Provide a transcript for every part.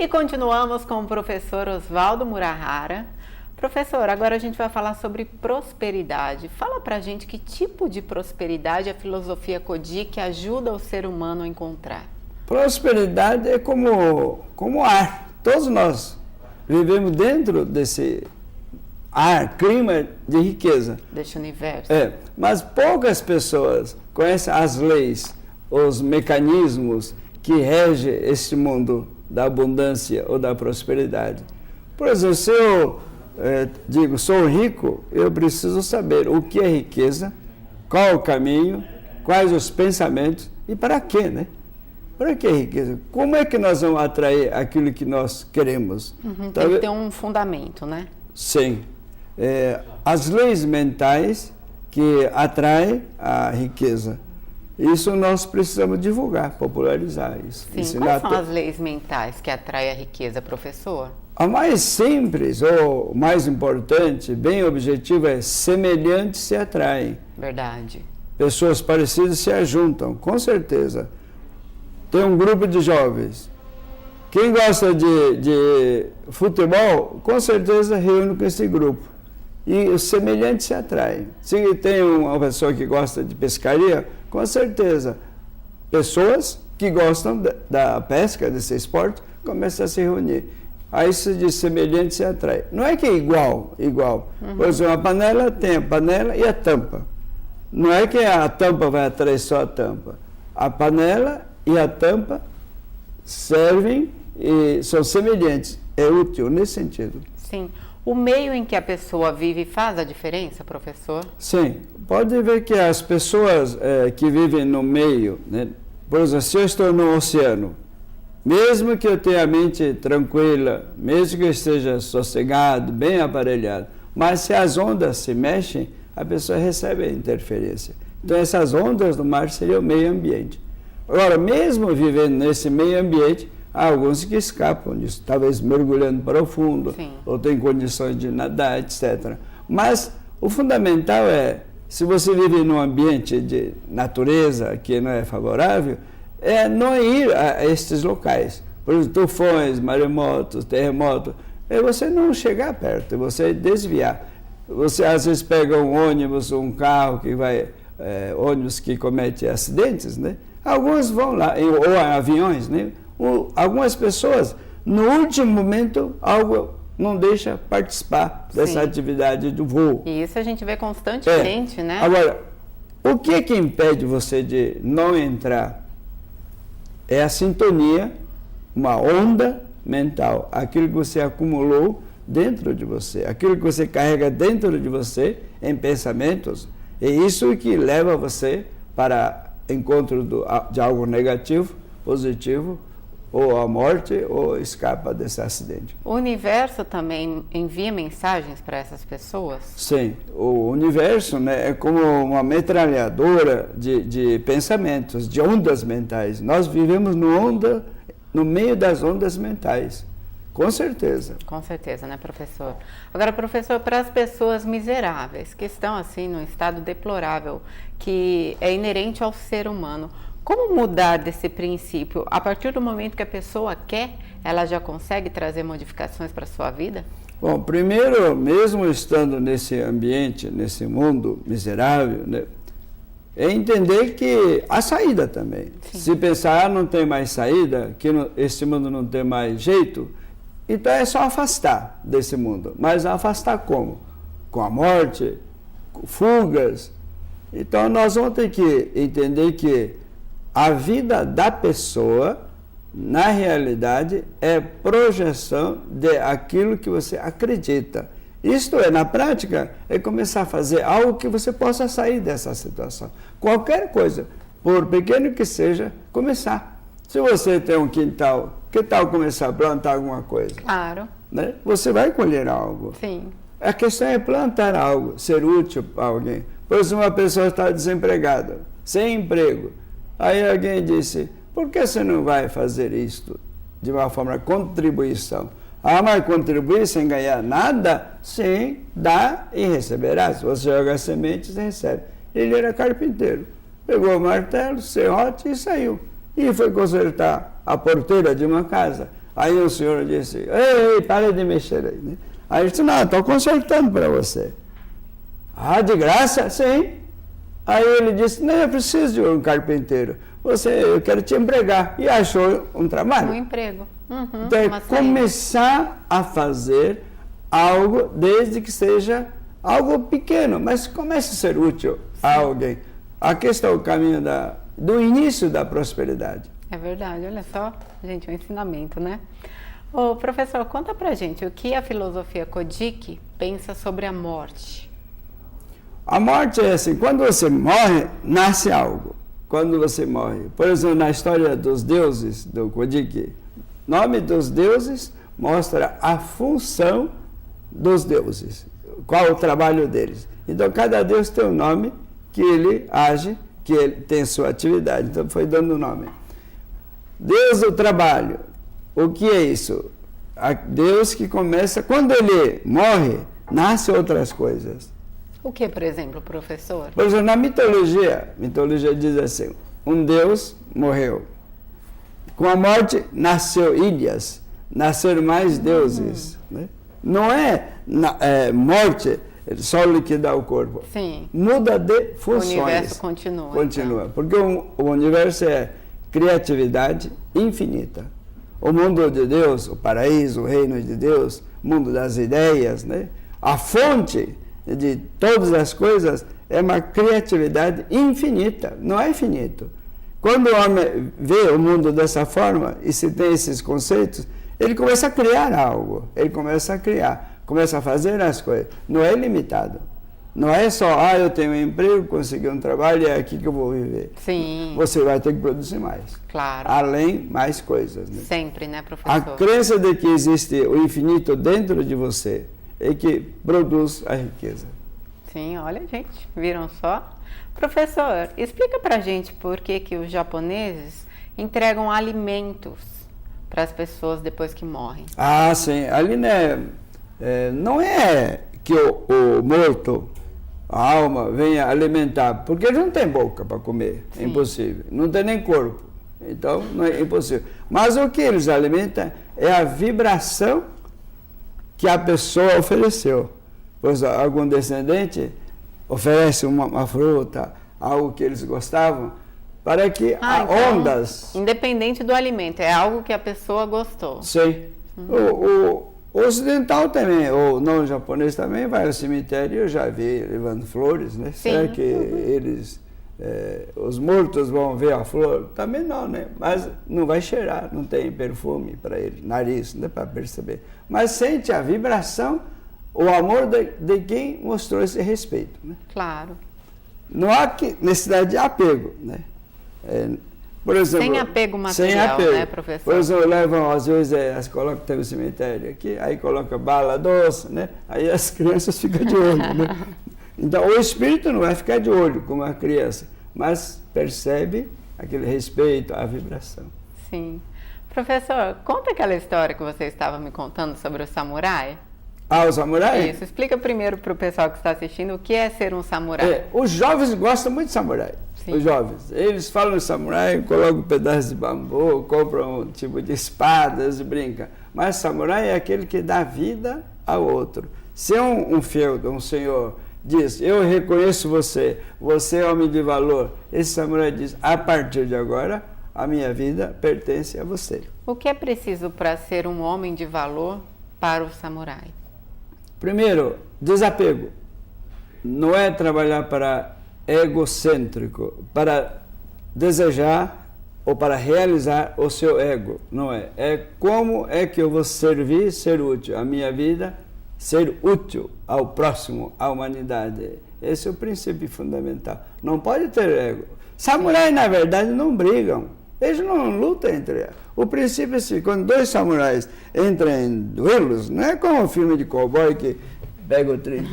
E continuamos com o professor Oswaldo Murahara. Professor, agora a gente vai falar sobre prosperidade. Fala pra gente que tipo de prosperidade a filosofia Kodiak ajuda o ser humano a encontrar. Prosperidade é como ar. Todos nós vivemos dentro desse ar, clima de riqueza. Deste universo. Mas poucas pessoas conhecem as leis, os mecanismos que regem este mundo da abundância ou da prosperidade. Por exemplo, se eu digo, sou rico, eu preciso saber o que é riqueza, qual é o caminho, quais os pensamentos e para quê, né? Para que riqueza? Como é que nós vamos atrair aquilo que nós queremos? Tem que ter um fundamento, né? Sim. As leis mentais que atraem a riqueza. Isso nós precisamos divulgar, popularizar isso. Sim. Quais são as leis mentais que atraem a riqueza, professor? A mais simples, ou mais importante, bem objetiva, é semelhantes se atraem. Verdade. Pessoas parecidas se ajuntam, com certeza. Tem um grupo de jovens. Quem gosta de futebol, com certeza reúne com esse grupo. E os semelhantes se atraem. Se tem uma pessoa que gosta de pescaria, com certeza, pessoas que gostam da pesca, desse esporte, começam a se reunir. Aí se diz semelhante se atrai. Não é que é igual. Por exemplo, a panela tem a panela e a tampa. Não é que a tampa vai atrair só a tampa. A panela e a tampa servem e são semelhantes. É útil nesse sentido. Sim. O meio em que a pessoa vive faz a diferença, professor? Sim. Pode ver que as pessoas que vivem no meio, né? Por exemplo, se eu estou no oceano, mesmo que eu tenha a mente tranquila, mesmo que eu esteja sossegado, bem aparelhado, mas se as ondas se mexem, a pessoa recebe a interferência. Então essas ondas do mar seriam o meio ambiente. Agora, mesmo vivendo nesse meio ambiente, há alguns que escapam disso, talvez mergulhando profundo, Sim. ou tem condições de nadar, etc. Mas o fundamental é, se você vive num ambiente de natureza que não é favorável, é não ir a estes locais. Por exemplo, tufões, maremotos, terremotos, é você não chegar perto, é você desviar. Você às vezes pega um ônibus, um carro que vai, ônibus que comete acidentes, né? Alguns vão lá, ou aviões, né? Algumas pessoas, no último momento, algo não deixa participar dessa atividade do voo. E isso a gente vê constantemente, né? Agora, o que impede você de não entrar? É a sintonia, uma onda mental, aquilo que você acumulou dentro de você, aquilo que você carrega dentro de você em pensamentos, é isso que leva você para encontro de algo negativo, positivo, ou a morte, ou escapa desse acidente. O universo também envia mensagens para essas pessoas? Sim, o universo, né, é como uma metralhadora de pensamentos, de ondas mentais. Nós vivemos no meio das ondas mentais, com certeza. Com certeza, né, professor? Agora, professor, para as pessoas miseráveis, que estão assim num estado deplorável, que é inerente ao ser humano, como mudar desse princípio? A partir do momento que a pessoa quer, ela já consegue trazer modificações para a sua vida? Bom, primeiro, mesmo estando nesse ambiente, nesse mundo miserável, né, é entender que há saída também. Sim. Se pensar, não tem mais saída, que esse mundo não tem mais jeito, então é só afastar desse mundo. Mas afastar como? Com a morte, com fugas. Então nós vamos ter que entender que a vida da pessoa, na realidade, é projeção de aquilo que você acredita. Isto é, na prática, é começar a fazer algo que você possa sair dessa situação. Qualquer coisa, por pequeno que seja, começar. Se você tem um quintal, que tal começar a plantar alguma coisa? Claro. Né? Você vai colher algo. Sim. A questão é plantar algo, ser útil para alguém. Por exemplo, uma pessoa está desempregada, sem emprego. Aí alguém disse, por que você não vai fazer isto de uma forma de contribuição? Ah, mas contribuir sem ganhar nada? Sim, dá e receberá. Se você joga sementes, recebe. Ele era carpinteiro. Pegou o martelo, serrote e saiu. E foi consertar a porteira de uma casa. Aí o senhor disse, ei, para de mexer aí. Né? Aí ele disse, não, estou consertando para você. Ah, de graça? Sim. Aí ele disse, não, eu preciso de um carpinteiro. Eu quero te empregar. E achou um trabalho. Um emprego. Uhum, então, é começar a fazer algo, desde que seja algo pequeno, mas comece a ser útil a alguém. Aqui está o caminho do início da prosperidade. É verdade, olha só, gente, um ensinamento, né? Ô, professor, conta pra gente o que a filosofia Kojiki pensa sobre a morte. A morte é assim, quando você morre, nasce algo. Quando você morre, por exemplo, na história dos deuses do Kojiki, o nome dos deuses mostra a função dos deuses, qual o trabalho deles. Então, cada deus tem um nome que ele age, que ele tem sua atividade, então foi dando o nome. Deus do trabalho, o que é isso? Deus que começa, quando ele morre, nasce outras coisas. O que, por exemplo, professor? Por exemplo, na mitologia diz assim, um deus morreu. Com a morte, nasceu ilhas, nasceram mais deuses. Né? Não é morte, só liquidar o corpo. Sim. Muda de funções. O universo continua. Continua, então. porque o universo é criatividade infinita. O mundo de Deus, o paraíso, o reino de Deus, o mundo das ideias, né? A fonte de todas as coisas é uma criatividade infinita, não é infinito. Quando o homem vê o mundo dessa forma e se tem esses conceitos, ele começa a criar algo, ele começa a criar, começa a fazer as coisas, não é limitado. Não é só, eu tenho um emprego, consegui um trabalho, é aqui que eu vou viver. Sim. Você vai ter que produzir mais. Claro. Além, mais coisas. Né? Sempre, né, professor? A crença de que existe o infinito dentro de você é que produz a riqueza. Sim, olha, gente, viram só? Professor, explica pra gente por que os japoneses entregam alimentos para as pessoas depois que morrem. Ah, sim. Ali, né, não é que o morto, a alma, venha alimentar, porque ele não tem boca para comer, é impossível. Não tem nem corpo, então não é impossível. Mas o que eles alimentam é a vibração que a pessoa ofereceu. Pois algum descendente oferece uma fruta, algo que eles gostavam, para que então, ondas... Independente do alimento, é algo que a pessoa gostou. Sim. O ocidental também, ou não japonês também, vai ao cemitério, eu já vi levando flores, né? Sim. Será que eles, os mortos vão ver a flor? Também não, né? Mas não vai cheirar, não tem perfume para ele, nariz, né? Para perceber. Mas sente a vibração, o amor de quem mostrou esse respeito. Né? Claro. Não há necessidade de apego, né? Por exemplo, sem apego material, né, professor? Por exemplo, levam, às vezes, as colocam, tem um cemitério aqui, aí coloca bala doce, né? Aí as crianças ficam de olho, né? Então, o espírito não vai ficar de olho como a criança, mas percebe aquele respeito, a vibração. Sim. Professor, conta aquela história que você estava me contando sobre o samurai. Ah, o samurai? Isso, explica primeiro para o pessoal que está assistindo o que é ser um samurai. Os jovens gostam muito de samurai. Sim. Os jovens. Eles falam de samurai, colocam um pedaço de bambu, compram um tipo de espadas e brincam. Mas samurai é aquele que dá vida ao outro. Se um feudo, um senhor, diz, eu reconheço você, você é homem de valor, esse samurai diz, a partir de agora, a minha vida pertence a você. O que é preciso para ser um homem de valor para o samurai? Primeiro, desapego. Não é trabalhar para egocêntrico, para desejar ou para realizar o seu ego. Não é. É como é que eu vou servir, ser útil. A minha vida, ser útil ao próximo, à humanidade. Esse é o princípio fundamental. Não pode ter ego. Samurais, na verdade, não brigam. Eles não lutam entre eles. O princípio é assim, quando dois samurais entram em duelos, não é como um filme de cowboy que pega o trinco,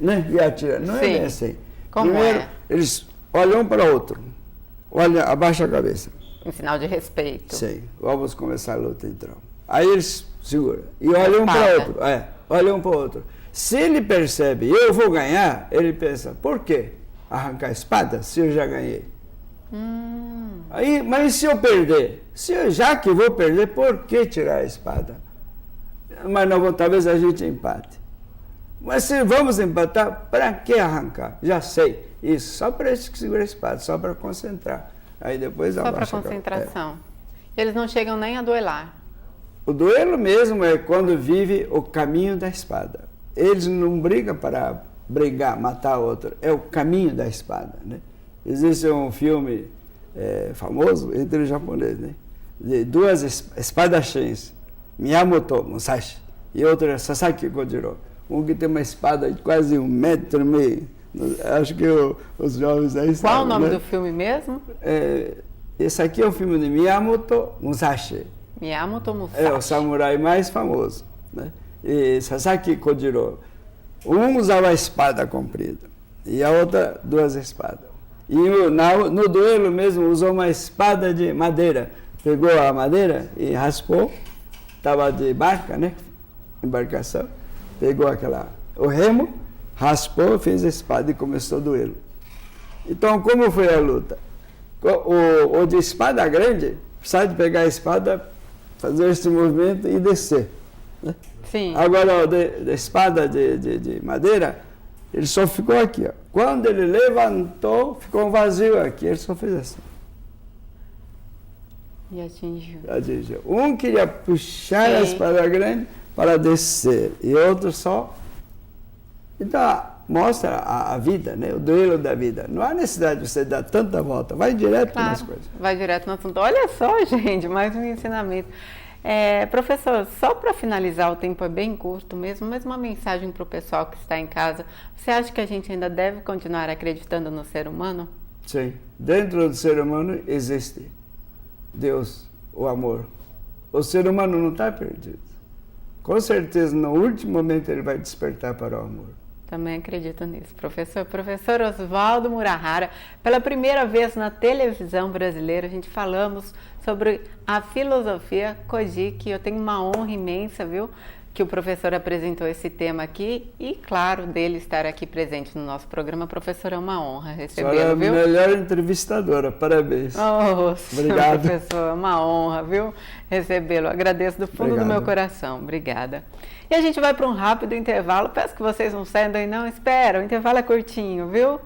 né, e atira. Não é bem assim. Como primeiro, eles olham um para o outro. Olha, abaixa a cabeça. Em sinal de respeito. Sim. Vamos começar a luta, então. Aí eles seguram. E olham um para o outro. Olham um para o outro. Se ele percebe, eu vou ganhar, ele pensa, por quê? Arrancar a espada se eu já ganhei? Aí, mas se eu perder? Já que vou perder, por que tirar a espada? Mas não, talvez a gente empate. Mas se vamos empatar, para que arrancar? Já sei. Isso, só para esse que segura a espada, só para concentrar. Aí depois só para concentração. Eles não chegam nem a duelar. O duelo mesmo é quando vive o caminho da espada. Eles não brigam para brigar, matar outro. É o caminho da espada, né? Existe um filme famoso entre os japoneses, né? De duas espadachins, Miyamoto Musashi e outro Sasaki Kojiro. Um que tem uma espada de quase 1,5 metro. Acho que os jovens aí sabem. Qual o nome, né, do filme mesmo? Esse aqui é o filme de Miyamoto Musashi. Miyamoto Musashi. É o samurai mais famoso, né? E Sasaki Kojiro. Um usava a espada comprida e a outra duas espadas. E no duelo mesmo usou uma espada de madeira. Pegou a madeira e raspou. Estava de barca, né? Embarcação. Pegou o remo, raspou, fez a espada e começou o duelo. Então, como foi a luta? O de espada grande, precisava de pegar a espada, fazer esse movimento e descer, né? Sim. Agora, o da espada de madeira, ele só ficou aqui, ó. Quando ele levantou, ficou um vazio aqui, ele só fez assim. E atingiu. Atingiu. Um queria puxar a espada grande para descer, e outro só. Então, mostra a vida, né? O duelo da vida. Não há necessidade de você dar tanta volta, vai direto nas coisas. Vai direto no assunto. Olha só, gente, mais um ensinamento. Professor, só para finalizar, o tempo é bem curto mesmo, mas uma mensagem para o pessoal que está em casa. Você acha que a gente ainda deve continuar acreditando no ser humano? Sim. Dentro do ser humano existe Deus, o amor. O ser humano não está perdido. Com certeza, no último momento, ele vai despertar para o amor. Também acredito nisso, professor. Professor Oswaldo Murahara, pela primeira vez na televisão brasileira, a gente falamos sobre a filosofia Kojiki. Eu tenho uma honra imensa, viu, que o professor apresentou esse tema aqui e, claro, dele estar aqui presente no nosso programa. Professor, é uma honra recebê-lo, viu? Você é a melhor entrevistadora, parabéns. Obrigado. Professor, é uma honra, viu, recebê-lo. Agradeço do fundo do meu coração. Obrigada. E a gente vai para um rápido intervalo. Peço que vocês não saiam daí, não. Espera, o intervalo é curtinho, viu?